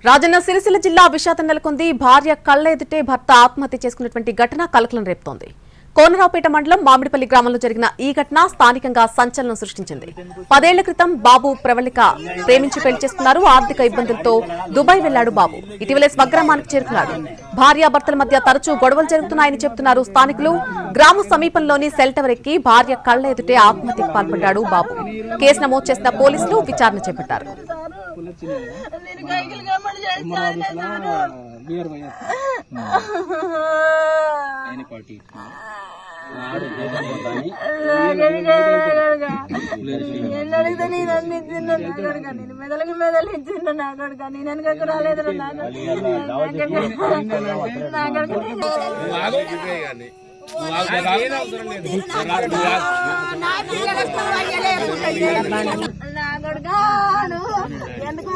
రాజన్న సిరిసిల్ల జిల్లా విషాదం నెలకొంది. భార్య కళ్ల ఎదుటే భర్త ఆత్మహత్య చేసుకున్నటువంటి ఘటన కలకలం రేపుతోంది. కోనరావుపేట మండలం మామిడిపల్లి గ్రామంలో జరిగిన ఈ ఘటన స్థానికంగా సంచలనం సృష్టించింది. 10 ఏళ్ల క్రితం బాబు ప్రవళిక ప్రేమించి పెళ్లి చేసుకున్నారు. ఆర్థిక ఇబ్బందులతో దుబాయ్ వెళ్లాడు బాబు. ఇటీవలే స్వగ్రామానికి చేరుకున్నాడు. భార్యాభర్తల మధ్య తరచూ గొడవలు జరుగుతున్నాయని చెబుతున్నారు స్థానికులు. గ్రామ సమీపంలోని సెల్ టవర్ ఎక్కి భార్య కళ్ల ఎదుటే ఆత్మహత్యకు పాల్పడ్డాడు బాబు. కేసు నమోదు చేసిన పోలీసులు విచారణ చేపట్టారు. మెదలకి మెదలు ఇచ్చిండు నా కొడుకు. నేను వెనకకు రాలేదు. నా కొడుకు ఎందుకు